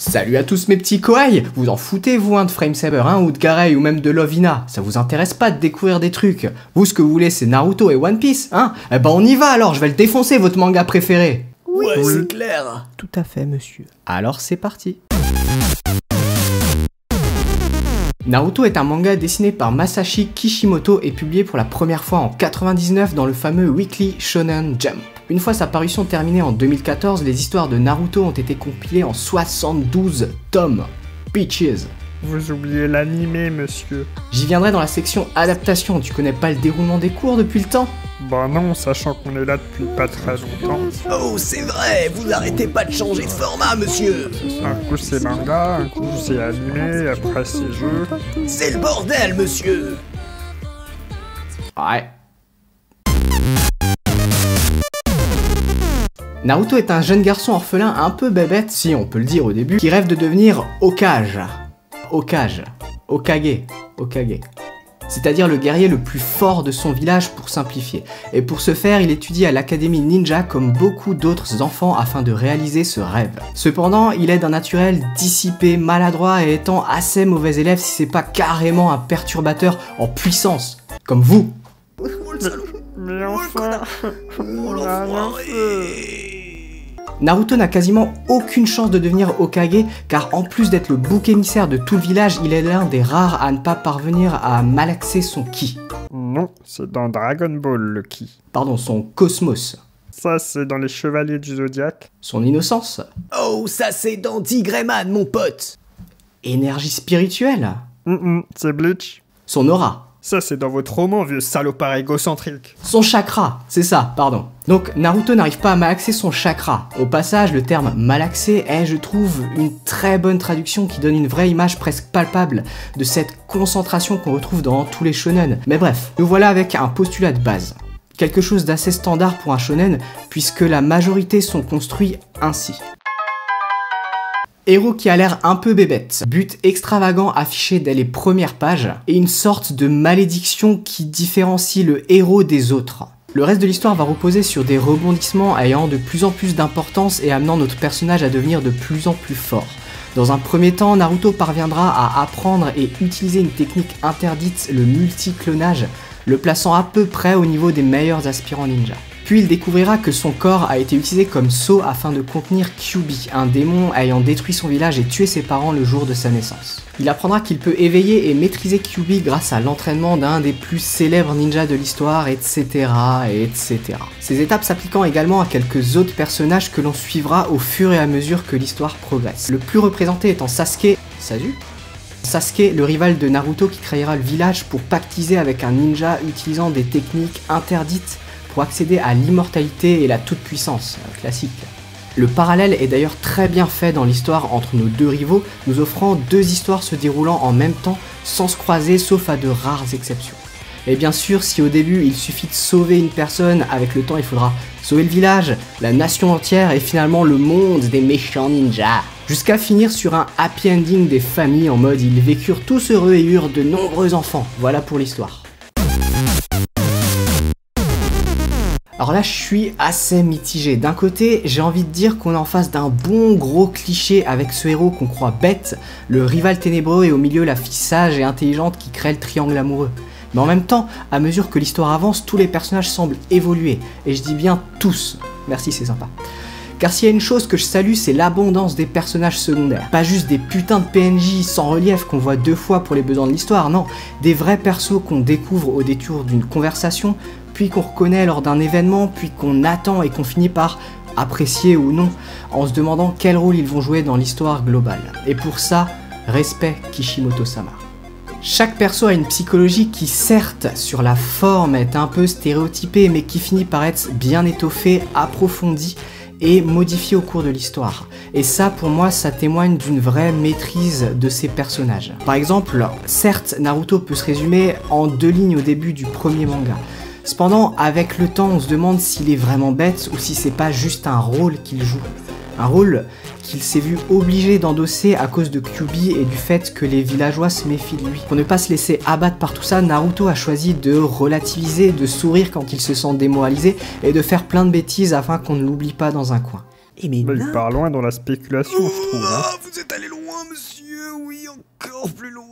Salut à tous mes petits kawaii. Vous en foutez vous de Framesaber ou de Garei ou même de Lovina? Ça vous intéresse pas de découvrir des trucs? Vous ce que vous voulez c'est Naruto et One Piece, hein? Eh ben on y va alors, je vais le défoncer votre manga préféré. Ouais, c'est clair. Tout à fait monsieur. Alors c'est parti. Naruto est un manga dessiné par Masashi Kishimoto et publié pour la première fois en 99 dans le fameux Weekly Shonen Jump. Une fois sa parution terminée en 2014, les histoires de Naruto ont été compilées en 72 tomes. Bitches. Vous oubliez l'animé, monsieur. J'y viendrai dans la section adaptation, tu connais pas le déroulement des cours depuis le temps? Bah non, sachant qu'on est là depuis pas très longtemps. Oh, c'est vrai, vous arrêtez pas de changer de format, monsieur. Un coup c'est manga, un coup c'est animé, après c'est jeu. C'est le bordel, monsieur. Ouais. Naruto est un jeune garçon orphelin un peu bébête, si on peut le dire au début, qui rêve de devenir Hokage. Hokage. C'est-à-dire le guerrier le plus fort de son village pour simplifier. Et pour ce faire, il étudie à l'académie ninja comme beaucoup d'autres enfants afin de réaliser ce rêve. Cependant, il est d'un naturel dissipé, maladroit et étant assez mauvais élève si c'est pas carrément un perturbateur en puissance, comme vous. Mais enfin... Naruto n'a quasiment aucune chance de devenir Hokage car en plus d'être le bouc émissaire de tout le village, il est l'un des rares à ne pas parvenir à malaxer son ki. Non, c'est dans Dragon Ball le ki. Pardon, son cosmos. Ça c'est dans les Chevaliers du Zodiaque. Son innocence. Oh, ça c'est dans Tigrayman, mon pote. Énergie spirituelle. C'est Bleach. Son aura. Ça c'est dans votre roman, vieux salopard égocentrique. Son chakra, c'est ça, pardon. Donc Naruto n'arrive pas à malaxer son chakra. Au passage, le terme malaxer est, je trouve, une très bonne traduction qui donne une vraie image presque palpable de cette concentration qu'on retrouve dans tous les shonen. Mais bref, nous voilà avec un postulat de base. Quelque chose d'assez standard pour un shonen, puisque la majorité sont construits ainsi. Héros qui a l'air un peu bébête, but extravagant affiché dès les premières pages, et une sorte de malédiction qui différencie le héros des autres. Le reste de l'histoire va reposer sur des rebondissements ayant de plus en plus d'importance et amenant notre personnage à devenir de plus en plus fort. Dans un premier temps, Naruto parviendra à apprendre et utiliser une technique interdite, le multi-clonage, le plaçant à peu près au niveau des meilleurs aspirants ninja. Puis il découvrira que son corps a été utilisé comme sceau afin de contenir Kyuubi, un démon ayant détruit son village et tué ses parents le jour de sa naissance. Il apprendra qu'il peut éveiller et maîtriser Kyuubi grâce à l'entraînement d'un des plus célèbres ninjas de l'histoire, etc. Ces étapes s'appliquant également à quelques autres personnages que l'on suivra au fur et à mesure que l'histoire progresse. Le plus représenté étant Sasuke, le rival de Naruto qui créera le village pour pactiser avec un ninja utilisant des techniques interdites pour accéder à l'immortalité et la toute-puissance, classique. Le parallèle est d'ailleurs très bien fait dans l'histoire entre nos deux rivaux, nous offrant deux histoires se déroulant en même temps sans se croiser sauf à de rares exceptions. Et bien sûr, si au début il suffit de sauver une personne, avec le temps il faudra sauver le village, la nation entière et finalement le monde des méchants ninjas. Jusqu'à finir sur un happy ending des familles en mode ils vécurent tous heureux et eurent de nombreux enfants. Voilà pour l'histoire. Alors là, je suis assez mitigé. D'un côté, j'ai envie de dire qu'on est en face d'un bon gros cliché avec ce héros qu'on croit bête, le rival ténébreux et au milieu la fille sage et intelligente qui crée le triangle amoureux. Mais en même temps, à mesure que l'histoire avance, tous les personnages semblent évoluer. Et je dis bien tous. Merci, c'est sympa. Car s'il y a une chose que je salue, c'est l'abondance des personnages secondaires. Pas juste des putains de PNJ sans relief qu'on voit deux fois pour les besoins de l'histoire, non. Des vrais persos qu'on découvre au détour d'une conversation, puis qu'on reconnaît lors d'un événement, puis qu'on attend et qu'on finit par apprécier ou non, en se demandant quel rôle ils vont jouer dans l'histoire globale. Et pour ça, respect Kishimoto-sama. Chaque perso a une psychologie qui certes, sur la forme, est un peu stéréotypée, mais qui finit par être bien étoffée, approfondie, et modifié au cours de l'histoire. Et ça, pour moi, ça témoigne d'une vraie maîtrise de ces personnages. Par exemple, certes, Naruto peut se résumer en 2 lignes au début du premier manga. Cependant, avec le temps, on se demande s'il est vraiment bête ou si c'est pas juste un rôle qu'il joue. Un rôle qu'il s'est vu obligé d'endosser à cause de Kyuubi et du fait que les villageois se méfient de lui. Pour ne pas se laisser abattre par tout ça, Naruto a choisi de relativiser, de sourire quand il se sent démoralisé et de faire plein de bêtises afin qu'on ne l'oublie pas dans un coin. Eh mais Bah, il part loin dans la spéculation, je trouve. Hein. Oh, vous êtes allé loin, monsieur, oui, encore plus loin.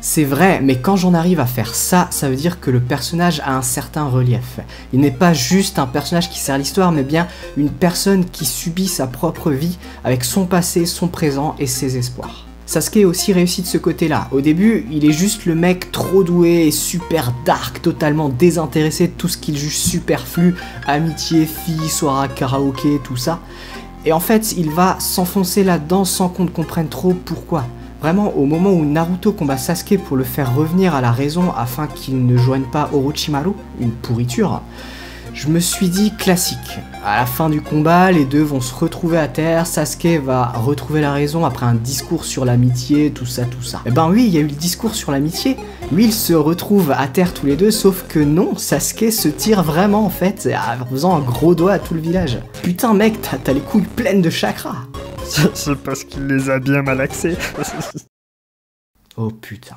C'est vrai, mais quand j'en arrive à faire ça, ça veut dire que le personnage a un certain relief. Il n'est pas juste un personnage qui sert l'histoire, mais bien une personne qui subit sa propre vie avec son passé, son présent et ses espoirs. Sasuke est aussi réussi de ce côté-là. Au début, il est juste le mec trop doué et super dark, totalement désintéressé de tout ce qu'il juge superflu, amitié, filles, soirée, karaoké, tout ça. Et en fait, il va s'enfoncer là-dedans sans qu'on ne comprenne trop pourquoi. Vraiment, au moment où Naruto combat Sasuke pour le faire revenir à la raison afin qu'il ne joigne pas Orochimaru, une pourriture, je me suis dit classique. À la fin du combat, les deux vont se retrouver à terre, Sasuke va retrouver la raison après un discours sur l'amitié, tout ça, tout ça. Eh ben oui, il y a eu le discours sur l'amitié, lui ils se retrouvent à terre tous les deux, sauf que non, Sasuke se tire vraiment en fait, en faisant un gros doigt à tout le village. Putain mec, t'as les couilles pleines de chakra. C'est parce qu'il les a bien malaxés. Oh putain.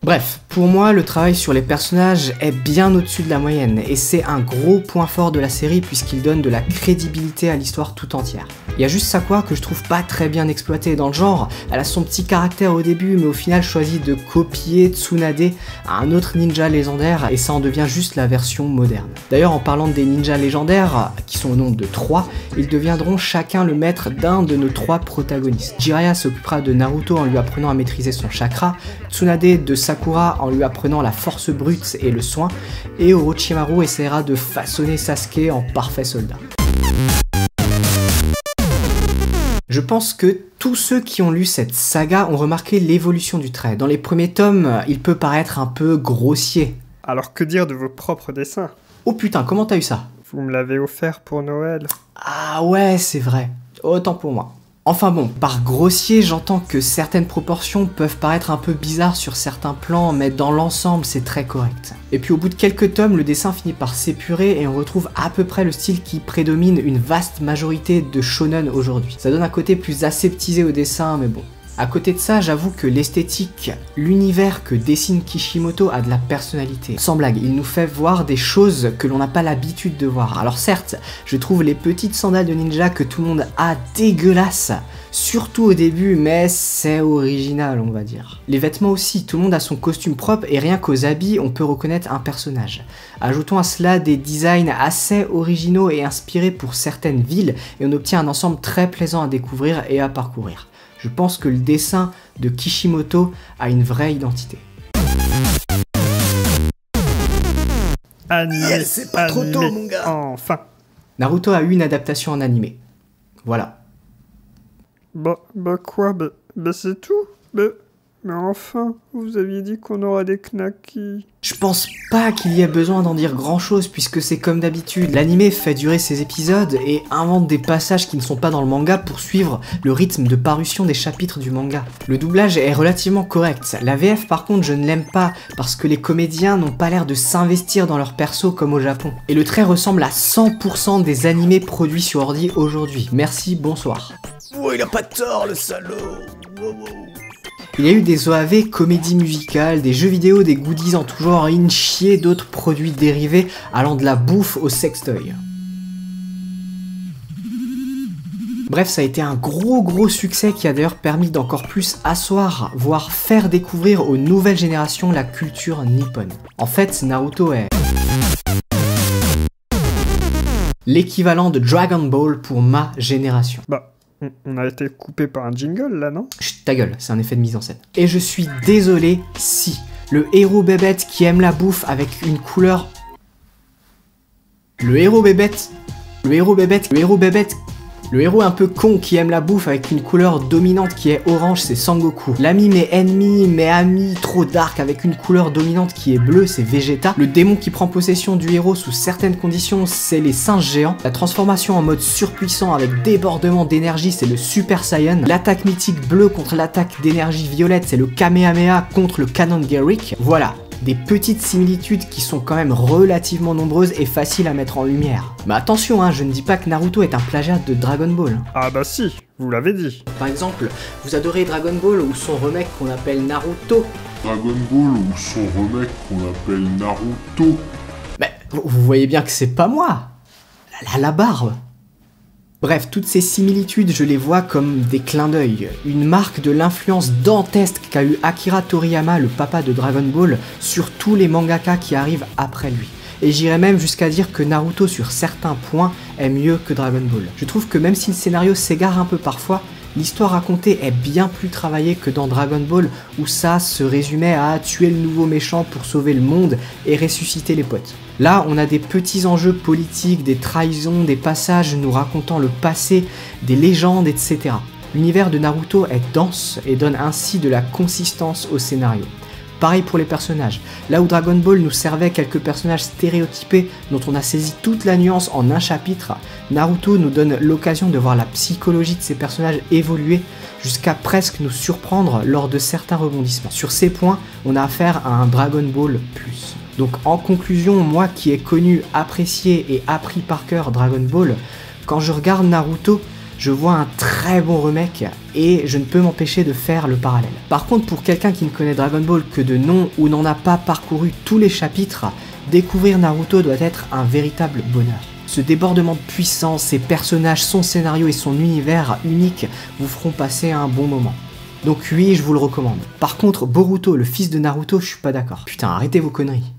Bref, pour moi, le travail sur les personnages est bien au-dessus de la moyenne, et c'est un gros point fort de la série puisqu'il donne de la crédibilité à l'histoire tout entière. Il y a juste Sakura que je trouve pas très bien exploitée dans le genre, elle a son petit caractère au début, mais au final choisit de copier Tsunade à un autre ninja légendaire, et ça en devient juste la version moderne. D'ailleurs, en parlant des ninjas légendaires, qui sont au nombre de 3, ils deviendront chacun le maître d'un de nos 3 protagonistes. Jiraiya s'occupera de Naruto en lui apprenant à maîtriser son chakra, Tsunade de Sakura en lui apprenant la force brute et le soin, et Orochimaru essaiera de façonner Sasuke en parfait soldat. Je pense que tous ceux qui ont lu cette saga ont remarqué l'évolution du trait. Dans les premiers tomes, il peut paraître un peu grossier. Alors que dire de vos propres dessins? Oh putain, comment t'as eu ça? Vous me l'avez offert pour Noël. Ah ouais, c'est vrai. Autant pour moi. Enfin bon, par grossier, j'entends que certaines proportions peuvent paraître un peu bizarres sur certains plans, mais dans l'ensemble, c'est très correct. Et puis au bout de quelques tomes, le dessin finit par s'épurer et on retrouve à peu près le style qui prédomine une vaste majorité de shonen aujourd'hui. Ça donne un côté plus aseptisé au dessin, mais bon. À côté de ça, j'avoue que l'esthétique, l'univers que dessine Kishimoto a de la personnalité. Sans blague, il nous fait voir des choses que l'on n'a pas l'habitude de voir. Alors certes, je trouve les petites sandales de ninja que tout le monde a dégueulasses, surtout au début, mais c'est original on va dire. Les vêtements aussi, tout le monde a son costume propre et rien qu'aux habits, on peut reconnaître un personnage. Ajoutons à cela des designs assez originaux et inspirés pour certaines villes et on obtient un ensemble très plaisant à découvrir et à parcourir. Je pense que le dessin de Kishimoto a une vraie identité. Animé, Yes, c'est pas trop tôt, mon gars. Enfin. Naruto a eu une adaptation en animé. Voilà. Bah quoi, c'est tout. Mais enfin, vous aviez dit qu'on aura des knackis. Je pense pas qu'il y ait besoin d'en dire grand chose puisque c'est comme d'habitude. L'anime fait durer ses épisodes et invente des passages qui ne sont pas dans le manga pour suivre le rythme de parution des chapitres du manga. Le doublage est relativement correct. La VF par contre je ne l'aime pas parce que les comédiens n'ont pas l'air de s'investir dans leur perso comme au Japon. Et le trait ressemble à 100% des animés produits sur ordi aujourd'hui. Merci, bonsoir. Oh, il a pas tort, le salaud. Wow. Il y a eu des OAV, comédies musicales, des jeux vidéo, des goodies en tout genre, une chier d'autres produits dérivés allant de la bouffe au sextoy. Bref, ça a été un gros succès qui a d'ailleurs permis d'encore plus asseoir, voire faire découvrir aux nouvelles générations la culture nippone. En fait, Naruto est l'équivalent de Dragon Ball pour ma génération. Bah, on a été coupé par un jingle là, non? Chut, ta gueule, c'est un effet de mise en scène. Et je suis désolé si le héros bébête qui aime la bouffe avec une couleur... Le héros un peu con qui aime la bouffe avec une couleur dominante qui est orange, c'est Sangoku. L'ami mais ennemi mais ami trop dark avec une couleur dominante qui est bleue, c'est Vegeta. Le démon qui prend possession du héros sous certaines conditions, c'est les singes géants. La transformation en mode surpuissant avec débordement d'énergie, c'est le Super Saiyan. L'attaque mythique bleue contre l'attaque d'énergie violette, c'est le Kamehameha contre le Canon Gerik. Voilà. Des petites similitudes qui sont quand même relativement nombreuses et faciles à mettre en lumière. Mais attention, je ne dis pas que Naruto est un plagiat de Dragon Ball. Ah bah si, vous l'avez dit. Par exemple, vous adorez Dragon Ball ou son remake qu'on appelle Naruto. Dragon Ball ou son remake qu'on appelle Naruto. Mais vous voyez bien que c'est pas moi. La barbe. Bref, toutes ces similitudes, je les vois comme des clins d'œil, une marque de l'influence dantesque qu'a eu Akira Toriyama, le papa de Dragon Ball, sur tous les mangaka qui arrivent après lui. Et j'irais même jusqu'à dire que Naruto, sur certains points, est mieux que Dragon Ball. Je trouve que même si le scénario s'égare un peu parfois, l'histoire racontée est bien plus travaillée que dans Dragon Ball, où ça se résumait à tuer le nouveau méchant pour sauver le monde et ressusciter les potes. Là, on a des petits enjeux politiques, des trahisons, des passages nous racontant le passé, des légendes, etc. L'univers de Naruto est dense et donne ainsi de la consistance au scénario. Pareil pour les personnages. Là où Dragon Ball nous servait quelques personnages stéréotypés dont on a saisi toute la nuance en un chapitre, Naruto nous donne l'occasion de voir la psychologie de ces personnages évoluer jusqu'à presque nous surprendre lors de certains rebondissements. Sur ces points, on a affaire à un Dragon Ball+. Donc en conclusion, moi qui ai connu, apprécié et appris par cœur Dragon Ball, quand je regarde Naruto, je vois un très bon remake et je ne peux m'empêcher de faire le parallèle. Par contre, pour quelqu'un qui ne connaît Dragon Ball que de nom ou n'en a pas parcouru tous les chapitres, découvrir Naruto doit être un véritable bonheur. Ce débordement de puissance, ses personnages, son scénario et son univers unique vous feront passer un bon moment. Donc oui, je vous le recommande. Par contre, Boruto, le fils de Naruto, je suis pas d'accord. Putain, arrêtez vos conneries.